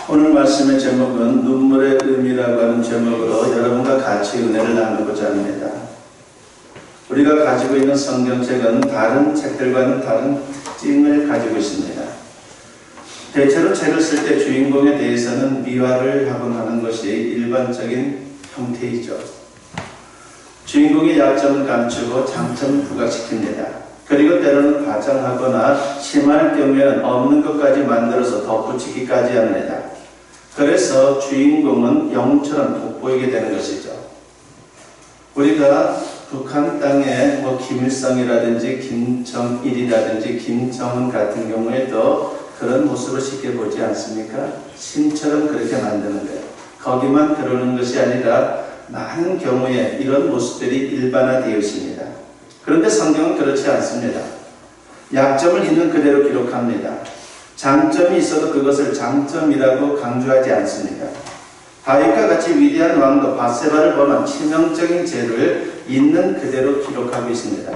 오늘 말씀의 제목은 눈물의 의미라고 하는 제목으로 여러분과 같이 은혜를 나누고자 합니다. 우리가 가지고 있는 성경책은 다른 책들과는 다른 특징을 가지고 있습니다. 대체로 책을 쓸 때 주인공에 대해서는 미화를 하곤 하는 것이 일반적인 형태이죠. 주인공의 약점을 감추고 장점을 부각시킵니다. 그리고 때로는 과장하거나 심할 경우에는 없는 것까지 만들어서 덧붙이기까지 합니다. 그래서 주인공은 영웅처럼 돋보이게 되는 것이죠. 우리가 북한 땅에 김일성이라든지 김정일이라든지 김정은 같은 경우에도 그런 모습을 쉽게 보지 않습니까? 신처럼 그렇게 만드는 거예요. 거기만 그러는 것이 아니라 많은 경우에 이런 모습들이 일반화되어 있습니다. 그런데 성경은 그렇지 않습니다. 약점을 있는 그대로 기록합니다. 장점이 있어도 그것을 장점이라고 강조하지 않습니다. 다윗과 같이 위대한 왕도 밧세바를 범한 치명적인 죄를 있는 그대로 기록하고 있습니다.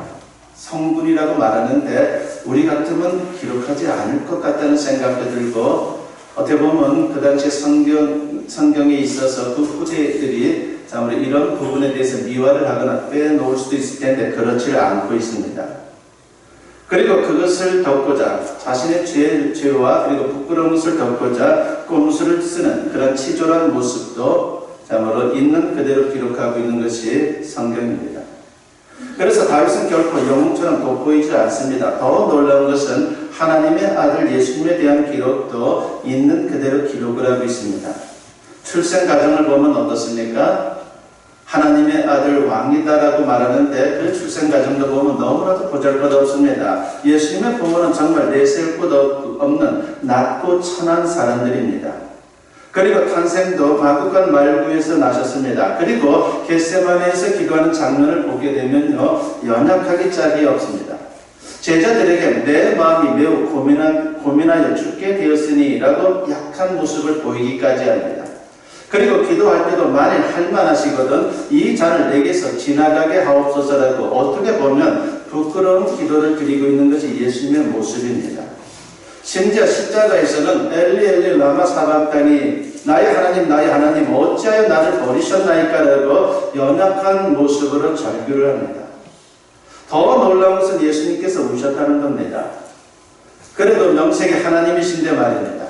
성군이라고 말하는데 우리 같으면 기록하지 않을 것 같다는 생각도 들고, 어떻게 보면 그 당시 성경에 있어서 그 후세들이 이런 부분에 대해서 미화를 하거나 빼놓을 수도 있을 텐데 그렇지 않고 있습니다. 그리고 그것을 덮고자 자신의 죄와 그리고 부끄러운 것을 덮고자 꼼수를 쓰는 그런 치졸한 모습도 참으로 있는 그대로 기록하고 있는 것이 성경입니다. 그래서 다윗은 결코 영웅처럼 돋보이지 않습니다. 더 놀라운 것은 하나님의 아들 예수님에 대한 기록도 있는 그대로 기록을 하고 있습니다. 출생 과정을 보면 어떻습니까? 하나님의 아들 왕이다라고 말하는데 그 출생 과정도 보면 너무나도 보잘것없습니다. 예수님의 부모는 정말 내세울 것 없는 낮고 천한 사람들입니다. 그리고 탄생도 마구간 말구에서 나셨습니다. 그리고 겟세마네에서 기도하는 장면을 보게 되면요, 연약하기 짝이 없습니다. 제자들에게 내 마음이 매우 고민하여 죽게 되었으니 라고 약한 모습을 보이기까지 합니다. 그리고 기도할 때도 만일 할만하시거든 이 잔을 내게서 지나가게 하옵소서라고 어떻게 보면 부끄러운 기도를 드리고 있는 것이 예수님의 모습입니다. 심지어 십자가에서는 엘리 엘리 라마 사박다니 나의 하나님 어찌하여 나를 버리셨나이까 라고 연약한 모습으로 절규를 합니다. 더 놀라운 것은 예수님께서 우셨다는 겁니다. 그래도 명색이 하나님이신데 말입니다.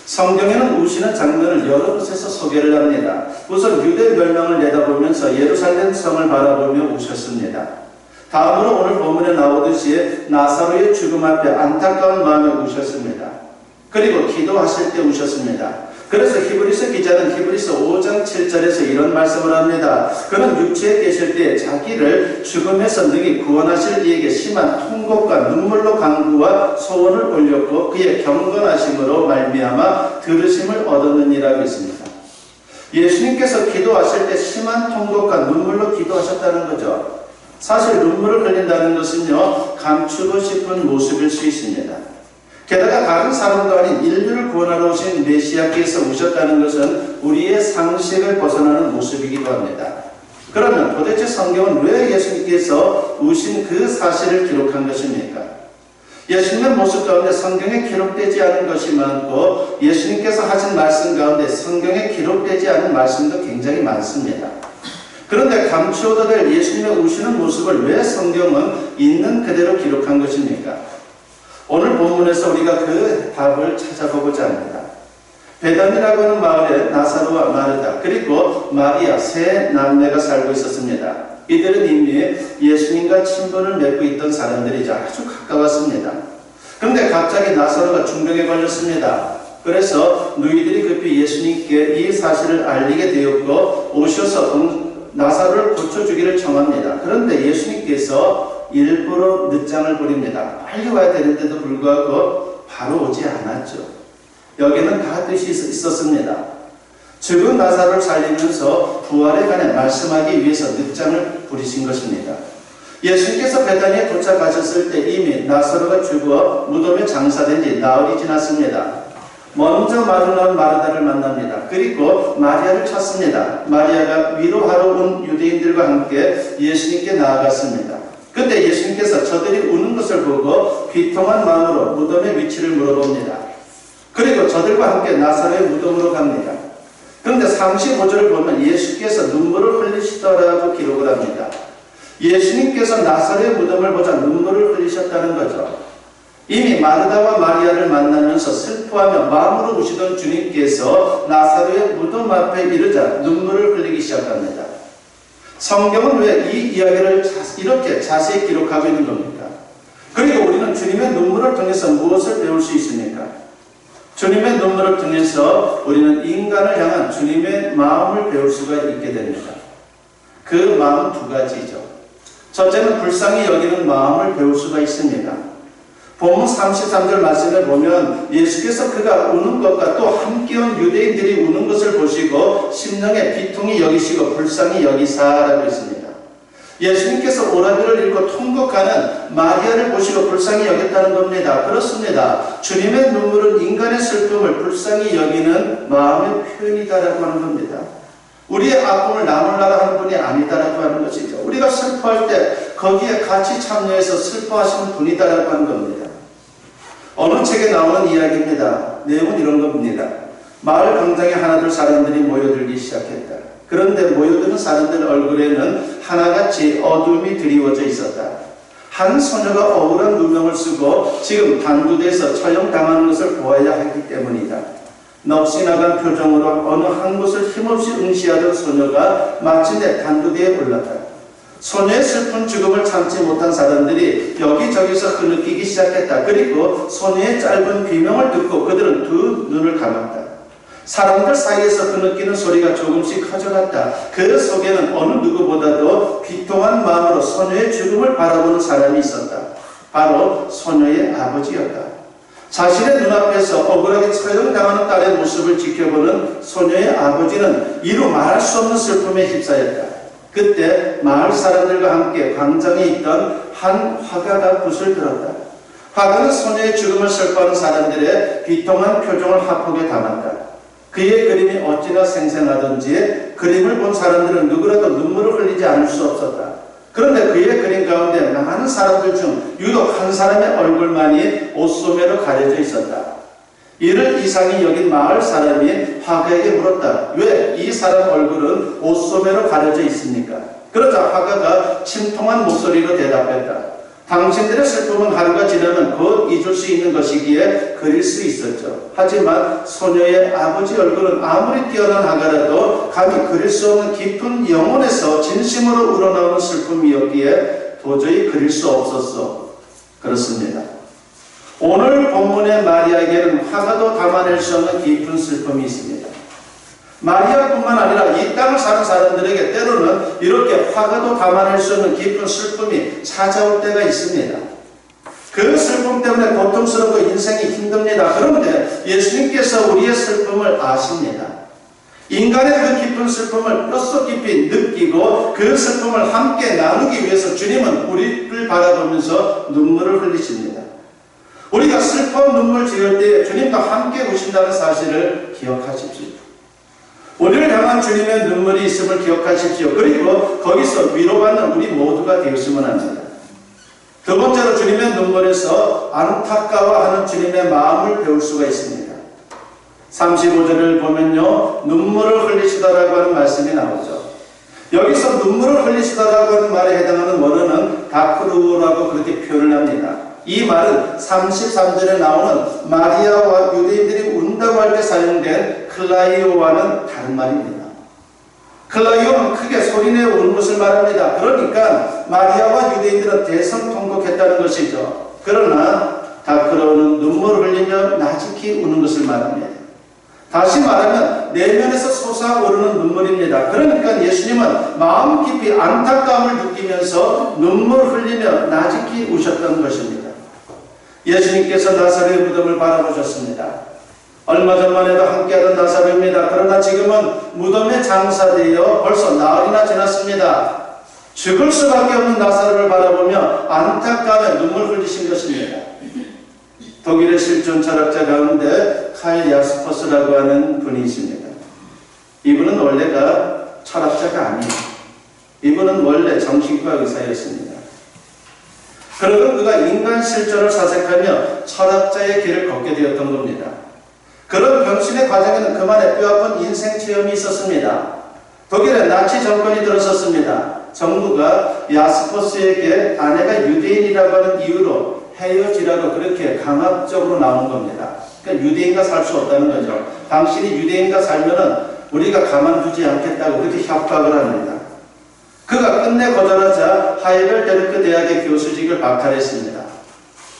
성경에는 우시는 장면을 여러 곳에서 소개를 합니다. 우선 유대 멸망을 내다보면서 예루살렘 성을 바라보며 우셨습니다. 다음으로 오늘 본문에 나오듯이 나사로의 죽음 앞에 안타까운 마음에 우셨습니다. 그리고 기도하실 때 우셨습니다. 그래서 히브리서 기자는 히브리서 5장 7절에서 이런 말씀을 합니다. 그는 육체에 계실 때 자기를 죽음에서 능히 구원하실 이에게 심한 통곡과 눈물로 간구와 소원을 올렸고 그의 경건하심으로 말미암아 들으심을 얻었느니라고 했습니다. 예수님께서 기도하실 때 심한 통곡과 눈물로 기도하셨다는 거죠. 사실 눈물을 흘린다는 것은요, 감추고 싶은 모습일 수 있습니다. 게다가 다른 사람도 아닌 인류를 구원하러 오신 메시아께서 우셨다는 것은 우리의 상식을 벗어나는 모습이기도 합니다. 그러면 도대체 성경은 왜 예수님께서 우신 그 사실을 기록한 것입니까? 예수님의 모습 가운데 성경에 기록되지 않은 것이 많고 예수님께서 하신 말씀 가운데 성경에 기록되지 않은 말씀도 굉장히 많습니다. 그런데 감추어도 될 예수님의 우시는 모습을 왜 성경은 있는 그대로 기록한 것입니까? 오늘 본문에서 우리가 그 답을 찾아보고자 합니다. 베단이라고 하는 마을에 나사로와 마르다 그리고 마리아 세 남매가 살고 있었습니다. 이들은 이미 예수님과 친분을 맺고 있던 사람들이자 아주 가까웠습니다. 그런데 갑자기 나사로가 중병에 걸렸습니다. 그래서 누이들이 급히 예수님께 이 사실을 알리게 되었고 오셔서 나사로를 고쳐주기를 청합니다. 그런데 예수님께서 일부러 늦장을 부립니다. 빨리 와야 되는데도 불구하고 바로 오지 않았죠. 여기는 다 뜻이 있었습니다. 죽은 나사로를 살리면서 부활에 관해 말씀하기 위해서 늦장을 부리신 것입니다. 예수님께서 베다니에 도착하셨을 때 이미 나사로가 죽어 무덤에 장사된 지 나흘이 지났습니다. 먼저 마르나와 마르다를 만납니다. 그리고 마리아를 찾습니다. 마리아가 위로하러 온 유대인들과 함께 예수님께 나아갔습니다. 그때 예수님께서 저들이 우는 것을 보고 비통한 마음으로 무덤의 위치를 물어봅니다. 그리고 저들과 함께 나사로의 무덤으로 갑니다. 그런데 35절을 보면 예수께서 눈물을 흘리시더라고 기록을 합니다. 예수님께서 나사로의 무덤을 보자 눈물을 흘리셨다는 거죠. 이미 마르다와 마리아를 만나면서 슬퍼하며 마음으로 우시던 주님께서 나사로의 무덤 앞에 이르자 눈물을 흘리기 시작합니다. 성경은 왜 이 이야기를 이렇게 자세히 기록하고 있는 겁니까? 그리고 우리는 주님의 눈물을 통해서 무엇을 배울 수 있습니까? 주님의 눈물을 통해서 우리는 인간을 향한 주님의 마음을 배울 수가 있게 됩니다. 그 마음 두 가지죠. 첫째는 불쌍히 여기는 마음을 배울 수가 있습니다. 본문 33절 말씀을 보면 예수께서 그가 우는 것과 또 함께 온 유대인들이 우는 것을 보시고 심령에 비통히 여기시고 불쌍히 여기사라고 했습니다. 예수님께서 오라비를 읽고 통곡하는 마리아를 보시고 불쌍히 여겼다는 겁니다. 그렇습니다. 주님의 눈물은 인간의 슬픔을 불쌍히 여기는 마음의 표현이다라고 하는 겁니다. 우리의 아픔을 나눌라라 하는 분이 아니다라고 하는 것이죠. 우리가 슬퍼할 때 거기에 같이 참여해서 슬퍼하시는 분이다라고 하는 겁니다. 어느 책에 나오는 이야기입니다. 내용은 이런 겁니다. 마을 광장에 하나둘 사람들이 모여들기 시작했다. 그런데 모여드는 사람들 얼굴에는 하나같이 어둠이 드리워져 있었다. 한 소녀가 억울한 누명을 쓰고 지금 단두대에서 처형당하는 것을 보아야 하기 때문이다. 넋이 나간 표정으로 어느 한 곳을 힘없이 응시하던 소녀가 마침내 단두대에 올랐다. 소녀의 슬픈 죽음을 참지 못한 사람들이 여기저기서 흐느끼기 시작했다. 그리고 소녀의 짧은 비명을 듣고 그들은 두 눈을 감았다. 사람들 사이에서 흐느끼는 소리가 조금씩 커져갔다. 그 속에는 어느 누구보다도 비통한 마음으로 소녀의 죽음을 바라보는 사람이 있었다. 바로 소녀의 아버지였다. 자신의 눈앞에서 억울하게 처형당하는 딸의 모습을 지켜보는 소녀의 아버지는 이루 말할 수 없는 슬픔에 휩싸였다. 그때 마을 사람들과 함께 광장에 있던 한 화가가 붓을 들었다. 화가는 소녀의 죽음을 슬퍼하는 사람들의 비통한 표정을 화폭에 담았다. 그의 그림이 어찌나 생생하던지 그림을 본 사람들은 누구라도 눈물을 흘리지 않을 수 없었다. 그런데 그의 그림 가운데 많은 사람들 중 유독 한 사람의 얼굴만이 옷소매로 가려져 있었다. 이를 이상히 여긴 마을 사람이 화가에게 물었다. 왜 이 사람 얼굴은 옷소매로 가려져 있습니까? 그러자 화가가 침통한 목소리로 대답했다. 당신들의 슬픔은 하루가 지나면 곧 잊을 수 있는 것이기에 그릴 수 있었죠. 하지만 소녀의 아버지 얼굴은 아무리 뛰어난 화가라도 감히 그릴 수 없는 깊은 영혼에서 진심으로 우러나오는 슬픔이었기에 도저히 그릴 수 없었어. 그렇습니다. 오늘 본문의 마리아에게는 화가도 담아낼 수 없는 깊은 슬픔이 있습니다. 마리아뿐만 아니라 이 땅을 사는 사람들에게 때로는 이렇게 화가도 담아낼 수 없는 깊은 슬픔이 찾아올 때가 있습니다. 그 슬픔 때문에 고통스럽고 인생이 힘듭니다. 그런데 예수님께서 우리의 슬픔을 아십니다. 인간의 그 깊은 슬픔을 뼛속 깊이 느끼고 그 슬픔을 함께 나누기 위해서 주님은 우리를 바라보면서 눈물을 흘리십니다. 우리가 슬퍼 눈물 지을 때 주님과 함께 오신다는 사실을 기억하십시오. 우리를 향한 주님의 눈물이 있음을 기억하십시오. 그리고 거기서 위로받는 우리 모두가 되었으면 합니다. 두 번째로 주님의 눈물에서 안타까워하는 주님의 마음을 배울 수가 있습니다. 35절을 보면요, 눈물을 흘리시다라고 하는 말씀이 나오죠. 여기서 눈물을 흘리시다라고 하는 말에 해당하는 원어는 다크루라고 그렇게 표현을 합니다. 이 말은 33절에 나오는 마리아와 유대인들이 운다고 할 때 사용된 클라이오와는 다른 말입니다. 클라이오는 크게 소리내어 우는 것을 말합니다. 그러니까 마리아와 유대인들은 대성통곡했다는 것이죠. 그러나 다크로는 눈물을 흘리며 나직히 우는 것을 말합니다. 다시 말하면 내면에서 솟아오르는 눈물입니다. 그러니까 예수님은 마음 깊이 안타까움을 느끼면서 눈물을 흘리며 나직히 우셨던 것입니다. 예수님께서 나사로의 무덤을 바라보셨습니다. 얼마 전만 해도 함께하던 나사로입니다. 그러나 지금은 무덤에 장사되어 벌써 나흘이나 지났습니다. 죽을 수밖에 없는 나사로를 바라보며 안타까움에 눈물 흘리신 것입니다. 독일의 실존 철학자 가운데 칼 야스퍼스라고 하는 분이 있습니다. 이분은 원래가 철학자가 아니에요. 이분은 원래 정신과 의사였습니다. 그러던 그가 인간 실존을 사색하며 철학자의 길을 걷게 되었던 겁니다. 그런 병신의 과정에는 그만의 뼈아픈 인생 체험이 있었습니다. 독일에 나치 정권이 들어섰습니다. 정부가 야스퍼스에게 아내가 유대인이라고 하는 이유로 헤어지라고 그렇게 강압적으로 나온 겁니다. 그러니까 유대인과 살 수 없다는 거죠. 당신이 유대인과 살면은 우리가 가만두지 않겠다고 그렇게 협박을 합니다. 그가 끝내 거절하자 하이델베르크 대학의 교수직을 박탈했습니다.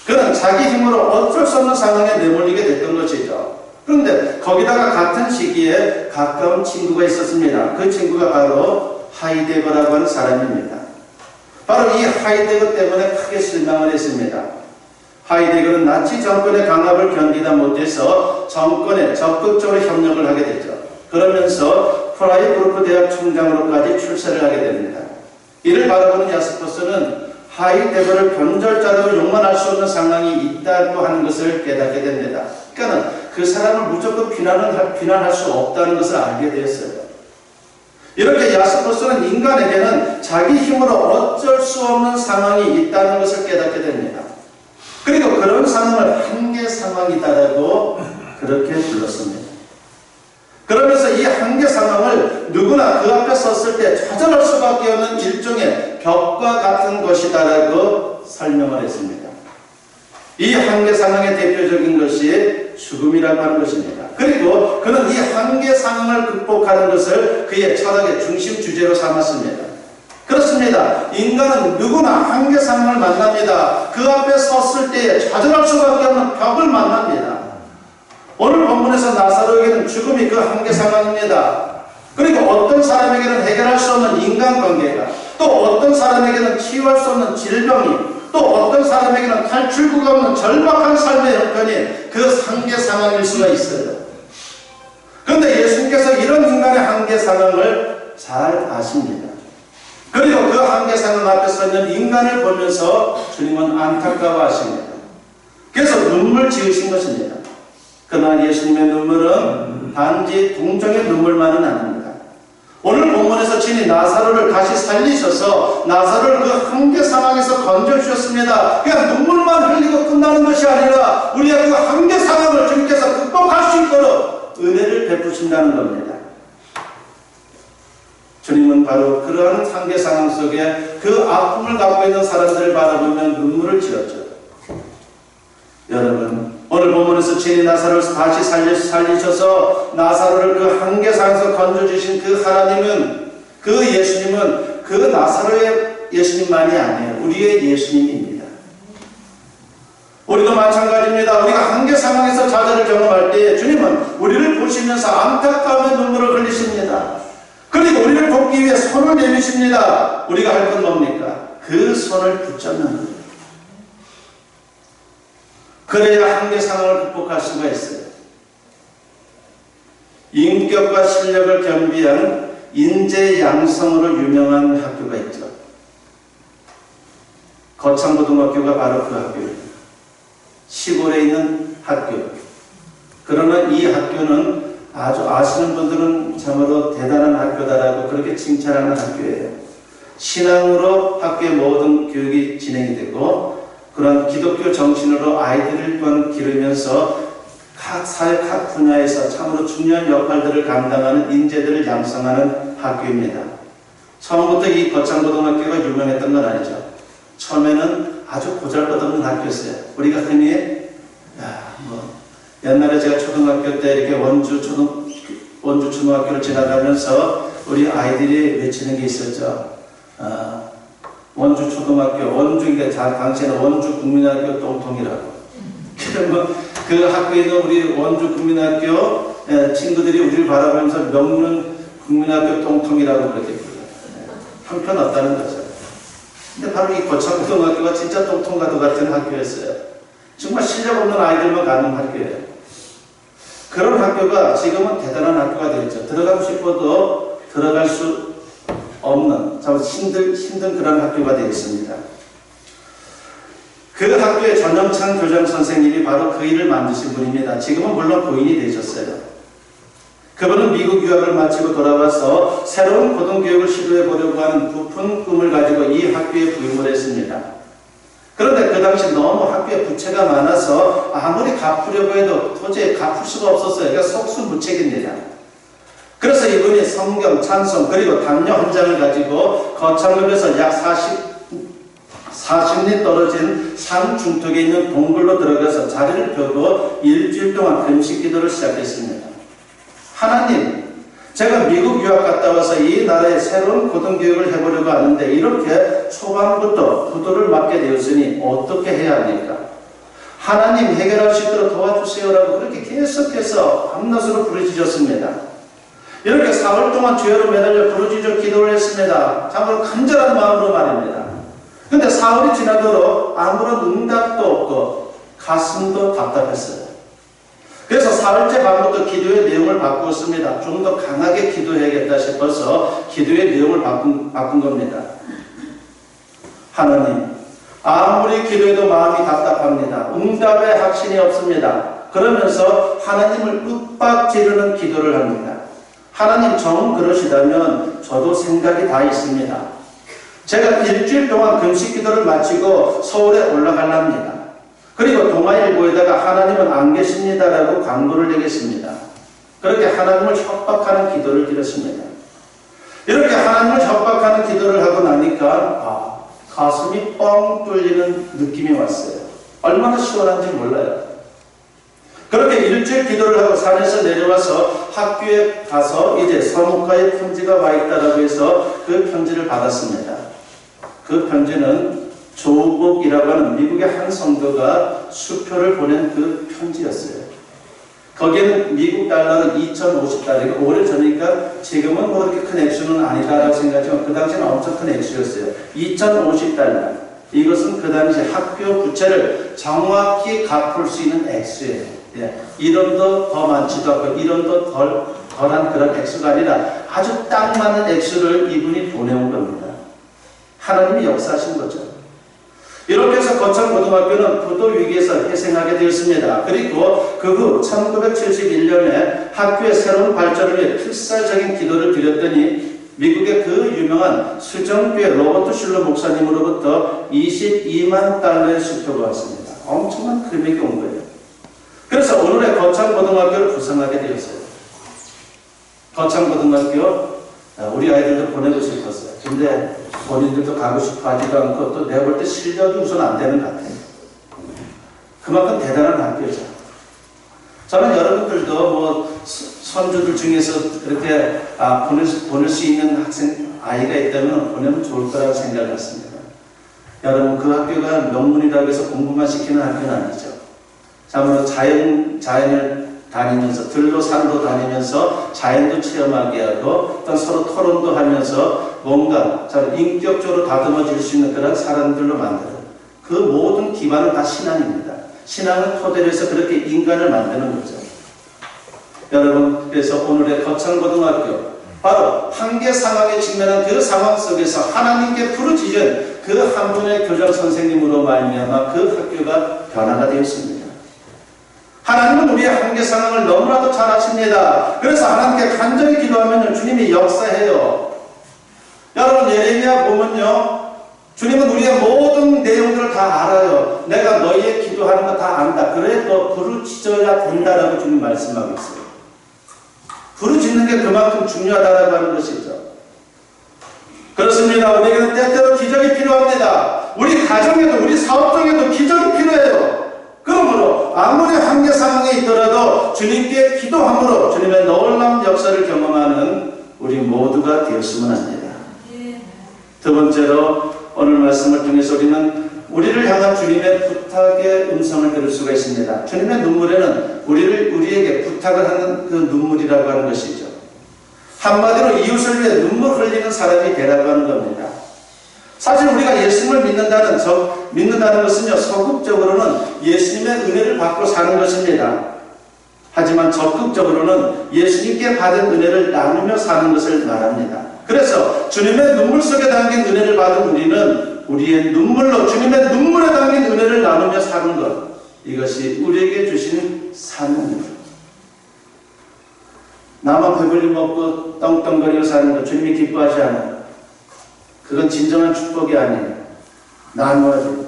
그는 자기 힘으로 어쩔 수 없는 상황에 내몰리게 됐던 것이죠. 그런데 거기다가 같은 시기에 가까운 친구가 있었습니다. 그 친구가 바로 하이데거라고 하는 사람입니다. 바로 이 하이데거 때문에 크게 실망을 했습니다. 하이데거는 나치 정권의 강압을 견디다 못해서 정권에 적극적으로 협력을 하게 되죠. 그러면서 프라이부르크 대학 총장으로까지 출세를 하게 됩니다. 이를 바라보는 야스퍼스는 하이데거를 변절자로 용만 할 수 없는 상황이 있다고 하는 것을 깨닫게 됩니다. 그러니까 그 사람을 무조건 비난할 수 없다는 것을 알게 되었어요. 이렇게 야스퍼스는 인간에게는 자기 힘으로 어쩔 수 없는 상황이 있다는 것을 깨닫게 됩니다. 그리고 그런 상황을 한계 상황이다라고 그렇게 불렀습니다. 그러면서 이 한계 상황을 누구나 그 앞에 섰을 때 좌절할 수밖에 없는 일종의 벽과 같은 것이다라고 설명을 했습니다. 이 한계 상황의 대표적인 것이 죽음이라고 하는 것입니다. 그리고 그는 이 한계 상황을 극복하는 것을 그의 철학의 중심 주제로 삼았습니다. 그렇습니다. 인간은 누구나 한계 상황을 만납니다. 그 앞에 섰을 때에 좌절할 수밖에 없는 벽을 만납니다. 오늘 본문에서 나사로에게는 죽음이 그 한계 상황입니다. 그리고 어떤 사람에게는 해결할 수 없는 인간관계가, 또 어떤 사람에게는 치유할 수 없는 질병이, 또 어떤 사람에게는 탈출구가 없는 절박한 삶의 형편이 그 한계 상황일 수가 있어요. 그런데 예수님께서 이런 인간의 한계 상황을 잘 아십니다. 그리고 그 한계 상황 앞에 서 있는 인간을 보면서 주님은 안타까워하십니다. 그래서 눈물 지으신 것입니다. 그러나 예수님의 눈물은 단지 동정의 눈물만은 아닙니다. 오늘 본문에서 친히 나사로를 다시 살리셔서 나사로를 그 한계 상황에서 건져주셨습니다. 그냥 눈물만 흘리고 끝나는 것이 아니라 우리가 그 한계 상황을 주님께서 극복할 수 있도록 은혜를 베푸신다는 겁니다. 주님은 바로 그러한 한계 상황 속에 그 아픔을 갖고 있는 사람들을 바라보며 눈물을 지었죠. 여러분, 오늘 본문에서 친히 나사로를 다시 살리셔서 나사로를 그 한계 상황에서 건져주신 그 하나님은, 그 예수님은 그 나사로의 예수님만이 아니에요. 우리의 예수님입니다. 우리도 마찬가지입니다. 우리가 한계 상황에서 좌절을 경험할 때 주님은 우리를 보시면서 안타까움의 눈물을 흘리십니다. 그리고 우리를 돕기 위해 손을 내미십니다. 우리가 할 건 뭡니까? 그 손을 붙잡는 겁니다. 그래야 한계 상황을 극복할 수가 있어요. 인격과 실력을 겸비한 인재 양성으로 유명한 학교가 있죠. 거창고등학교가 바로 그 학교입니다. 시골에 있는 학교. 그러나 이 학교는 아주 아시는 분들은 참으로 대단한 학교다라고 그렇게 칭찬하는 학교예요. 신앙으로 학교의 모든 교육이 진행이 되고 그런 기독교 정신으로 아이들을 또한 기르면서 각 사회 각 분야에서 참으로 중요한 역할들을 감당하는 인재들을 양성하는 학교입니다. 처음부터 이 거창고등학교가 유명했던 건 아니죠. 처음에는 아주 보잘것없는 학교였어요. 우리가 흔히 옛날에 제가 초등학교 때 이렇게 원주 초등학교를 지나가면서 우리 아이들이 외치는 게 있었죠. 원주 초등학교, 원주인데 당시에는 원주 국민학교 똥통이라고. 그러면 그 학교에 있는 우리 원주 국민학교 친구들이 우리를 바라보면서 명문 국민학교 똥통이라고 그렇게 불러요. 형편없다는 거죠. 근데 바로 이 거창고등학교가 진짜 똥통과도 같은 학교였어요. 정말 실력 없는 아이들만 가는 학교예요. 그런 학교가 지금은 대단한 학교가 되었죠. 들어가고 싶어도 들어갈 수 없는 참 힘든 그런 학교가 되겠습니다. 그 학교의 전영찬 교장 선생님이 바로 그 일을 만드신 분입니다. 지금은 물론 부인이 되셨어요. 그분은 미국 유학을 마치고 돌아와서 새로운 고등교육을 시도해 보려고 하는 부푼 꿈을 가지고 이 학교에 부임을 했습니다. 그런데 그 당시 너무 학교에 부채가 많아서 아무리 갚으려고 해도 도저히 갚을 수가 없었어요. 그러니까 속수무책입니다. 그래서 이분이 성경, 찬송, 그리고 담요 한 장을 가지고 거창읍에서 약 40리 떨어진 산 중턱에 있는 동굴로 들어가서 자리를 펴고 일주일 동안 금식 기도를 시작했습니다. 하나님, 제가 미국 유학 갔다 와서 이 나라에 새로운 고등교육을 해보려고 하는데 이렇게 초반부터 부도를 맞게 되었으니 어떻게 해야 합니까? 하나님 해결할 수 있도록 도와주세요라고 그렇게 계속해서 밤낮으로 부르짖었습니다. 이렇게 4월 동안 죄로 매달려 부르짖어 기도를 했습니다. 참으로 간절한 마음으로 말입니다. 근데 4월이 지나도록 아무런 응답도 없고 가슴도 답답했어요. 그래서 4월째 밤부터 기도의 내용을 바꾸었습니다. 좀 더 강하게 기도해야겠다 싶어서 기도의 내용을 바꾼 겁니다. 하나님, 아무리 기도해도 마음이 답답합니다. 응답의 확신이 없습니다. 그러면서 하나님을 윽박지르는 기도를 합니다. 하나님 정 그러시다면 저도 생각이 다 있습니다. 제가 일주일 동안 금식 기도를 마치고 서울에 올라가랍니다. 그리고 동아일보에다가 하나님은 안 계십니다라고 광고를 내겠습니다. 그렇게 하나님을 협박하는 기도를 드렸습니다. 이렇게 하나님을 협박하는 기도를 하고 나니까 가슴이 뻥 뚫리는 느낌이 왔어요. 얼마나 시원한지 몰라요. 그렇게 일주일 기도를 하고 산에서 내려와서 학교에 가서 이제 서목가에 편지가 와 있다라고 해서 그 편지를 받았습니다. 그 편지는 조국이라고 하는 미국의 한 성도가 수표를 보낸 그 편지였어요. 거기에는 미국 달러는 2,050달러이고 오래전이니까 지금은 뭐 그렇게 큰 액수는 아니다라고 생각하지만 그 당시는 엄청 큰 액수였어요. 2,050달러. 이것은 그 당시 학교 부채를 정확히 갚을 수 있는 액수예요. 예. 1원도 더 많지도 않고 1원도 덜한 그런 액수가 아니라 아주 딱 맞는 액수를 이분이 보내온 겁니다. 하나님이 역사하신 거죠. 이렇게 해서 거창고등학교는 부도 위기에서 회생하게 되었습니다. 그리고 그 후 1971년에 학교의 새로운 발전을 위해 필사적인 기도를 드렸더니 미국의 그 유명한 수정교회 로버트 슐러 목사님으로부터 22만 달러의 수표가 왔습니다. 엄청난 금액이 온 거예요. 그래서 오늘의 거창고등학교를 구성하게 되었어요. 거창고등학교 우리 아이들도 보내고 싶었어요. 근데 본인들도 가고 싶어 하지도 않고 또 내가 볼 때 실력이 우선 안 되는 것 같아요. 그만큼 대단한 학교죠. 저는 여러분들도 뭐 손주들 중에서 그렇게 보낼 수 있는 아이가 있다면 보내면 좋을 거라고 생각했습니다. 여러분 그 학교가 명문이라고 해서 공부만 시키는 학교는 아니죠. 참으로 자연을 다니면서 들도 산도 다니면서 자연도 체험하게 하고 또 서로 토론도 하면서 뭔가 참 인격적으로 다듬어질 수 있는 그런 사람들로 만드는 그 모든 기반은 다 신앙입니다. 신앙을 토대로 해서 그렇게 인간을 만드는 거죠. 여러분 그래서 오늘의 거창고등학교 바로 한계 상황에 직면한 그 상황 속에서 하나님께 부르짖은 그 한 분의 교장 선생님으로 말미암아 그 학교가 변화가 되었습니다. 하나님은 우리의 한계 상황을 너무나도 잘 아십니다. 그래서 하나님께 간절히 기도하면 주님이 역사해요. 여러분 예레미야 보면요, 주님은 우리의 모든 내용들을 다 알아요. 내가 너희의 기도하는 거 다 안다. 그래도 부르짖어야 된다라고 주님 말씀하고 있어요. 부르짖는 게 그만큼 중요하다라고 하는 것이죠. 그렇습니다. 우리에게는 때때로 기적이 필요합니다. 우리 가정에도 우리 사업 중에도 기적이 필요해요. 그러므로 아무리 한계 상황에 있더라도 주님께 기도함으로 주님의 놀라운 역사를 경험하는 우리 모두가 되었으면 합니다. 두 번째로 오늘 말씀을 통해서 우리를 향한 주님의 부탁의 음성을 들을 수가 있습니다. 주님의 눈물에는 우리에게 부탁을 하는 그 눈물이라고 하는 것이죠. 한마디로 이웃을 위해 눈물 흘리는 사람이 되라고 하는 겁니다. 사실 우리가 예수님을 믿는다는 것은요, 소극적으로는 예수님의 은혜를 받고 사는 것입니다. 하지만 적극적으로는 예수님께 받은 은혜를 나누며 사는 것을 말합니다. 그래서 주님의 눈물 속에 담긴 은혜를 받은 우리는 우리의 눈물로 주님의 눈물에 담긴 은혜를 나누며 사는 것, 이것이 우리에게 주신 사명입니다. 나만 배불리 먹고 떵떵거리고 사는 것 주님이 기뻐하지 않아요. 그건 진정한 축복이 아니에요. 나누어야 돼요.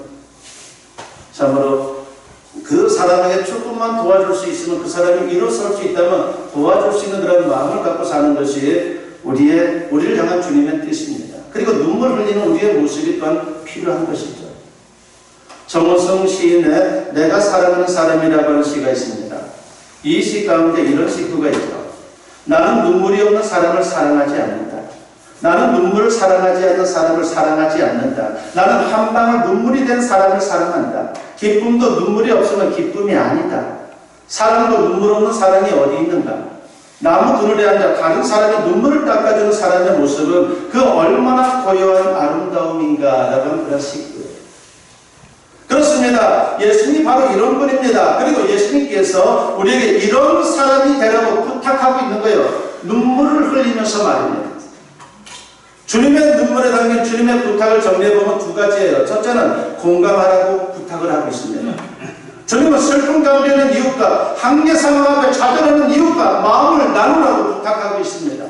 참으로 그 사람에게 조금만 도와줄 수 있으면, 그 사람이 일어설 수 있다면 도와줄 수 있는 그런 마음을 갖고 사는 것이 우리를 향한 주님의 뜻입니다. 그리고 눈물 흘리는 우리의 모습이 또한 필요한 것이죠. 정호성 시인의 내가 사랑하는 사람이라고 하는 시가 있습니다. 이 시 가운데 이런 시구가 있죠. 나는 눈물이 없는 사람을 사랑하지 않는다. 나는 눈물을 사랑하지 않는 사람을 사랑하지 않는다. 나는 한 방울 눈물이 된 사람을 사랑한다. 기쁨도 눈물이 없으면 기쁨이 아니다. 사랑도 눈물 없는 사랑이 어디 있는가? 나무 그늘에 앉아 다른 사람의 눈물을 닦아주는 사람의 모습은 그 얼마나 고요한 아름다움인가 라고 하는 그런 시구예요. 그렇습니다. 예수님이 바로 이런 분입니다. 그리고 예수님께서 우리에게 이런 사람이 되라고 부탁하고 있는 거예요. 눈물을 흘리면서 말입니다. 주님의 눈물에 담긴 주님의 부탁을 정리해보면 두 가지예요. 첫째는 공감하라고 부탁을 하고 있습니다. 주님은 슬픔 가운데 있는 이웃과 한계 상황 앞에 좌절하는 이웃과 마음을 나누라고 부탁하고 있습니다.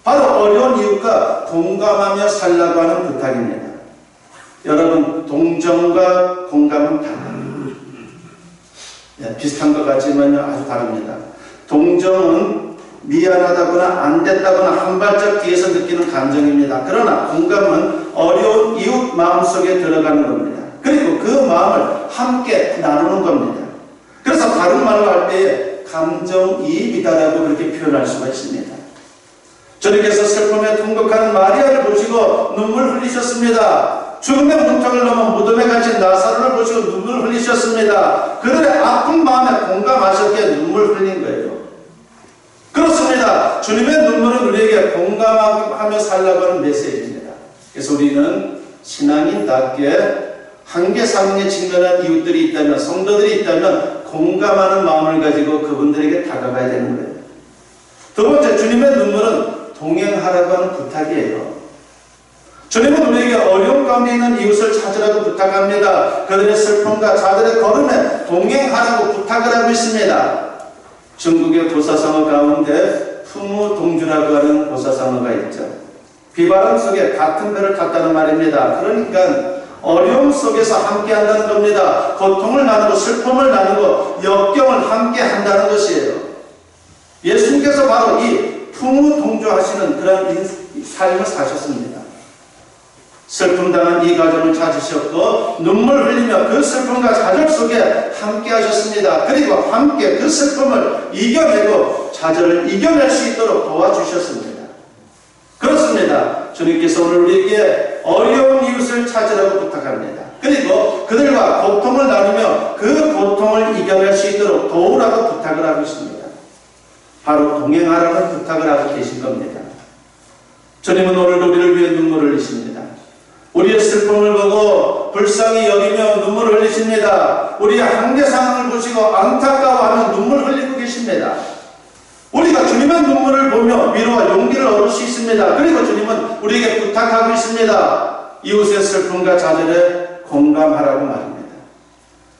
바로 어려운 이웃과 공감하며 살라고 하는 부탁입니다. 여러분, 동정과 공감은 다릅니다. 비슷한 것 같지만 아주 다릅니다. 동정은 미안하다거나 안 됐다거나 한 발짝 뒤에서 느끼는 감정입니다. 그러나 공감은 어려운 이웃 마음속에 들어가는 겁니다. 그리고 그 마음을 함께 나누는 겁니다. 그래서 다른 말로 할 때에 감정이입이다라고 그렇게 표현할 수가 있습니다. 주님께서 슬픔에 통곡하는 마리아를 보시고 눈물 흘리셨습니다. 죽음의 문턱을 넘어 무덤에 갇힌 나사로를 보시고 눈물 흘리셨습니다. 그들의 아픈 마음에 공감하셨기에 눈물 흘린 거예요. 그렇습니다. 주님의 눈물은 우리에게 공감하며 살라고 하는 메시지입니다. 그래서 우리는 신앙인답게 한계 상황에 직면한 이웃들이 있다면, 성도들이 있다면 공감하는 마음을 가지고 그분들에게 다가가야 되는 거예요. 두 번째, 주님의 눈물은 동행하라고 하는 부탁이에요. 주님은 우리에게 어려운 가운데 있는 이웃을 찾으라고 부탁합니다. 그들의 슬픔과 자들의 걸음에 동행하라고 부탁을 하고 있습니다. 중국의 보사상어 가운데 푸무동주라고 하는 보사상어가 있죠. 비바람 속에 같은 배를 탔다는 말입니다. 그러니까 어려움 속에서 함께 한다는 겁니다. 고통을 나누고 슬픔을 나누고 역경을 함께 한다는 것이에요. 예수님께서 바로 이 푸무동주하시는 그런 삶을 사셨습니다. 슬픔 당한 이 가정을 찾으셨고 눈물 흘리며 그 슬픔과 좌절 속에 함께 하셨습니다. 그리고 함께 그 슬픔을 이겨내고 좌절을 이겨낼 수 있도록 도와주셨습니다. 그렇습니다. 주님께서 오늘 우리에게 어려운 이웃을 찾으라고 부탁합니다. 그리고 그들과 고통을 나누며 그 고통을 이겨낼 수 있도록 도우라고 부탁을 하고 있습니다. 바로 동행하라는 부탁을 하고 계신 겁니다. 주님은 오늘 우리를 위해 눈물을 흘리십니다. 우리의 슬픔을 보고 불쌍히 여기며 눈물을 흘리십니다. 우리의 한계 상황을 보시고 안타까워하며 눈물을 흘리고 계십니다. 우리가 주님의 눈물을 보며 위로와 용기를 얻을 수 있습니다. 그리고 주님은 우리에게 부탁하고 있습니다. 이웃의 슬픔과 좌절에 공감하라고 말입니다.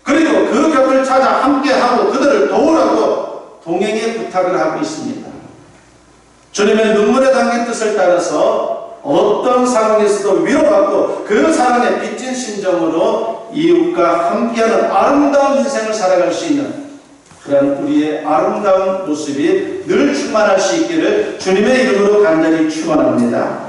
그리고 그 곁을 찾아 함께하고 그들을 도우라고 동행의 부탁을 하고 있습니다. 주님의 눈물에 담긴 뜻을 따라서 어떤 상황에서도 위로받고 그 사랑에 빚진 심정으로 이웃과 함께하는 아름다운 인생을 살아갈 수 있는 그런 우리의 아름다운 모습이 늘 충만할 수 있기를 주님의 이름으로 간절히 축원합니다.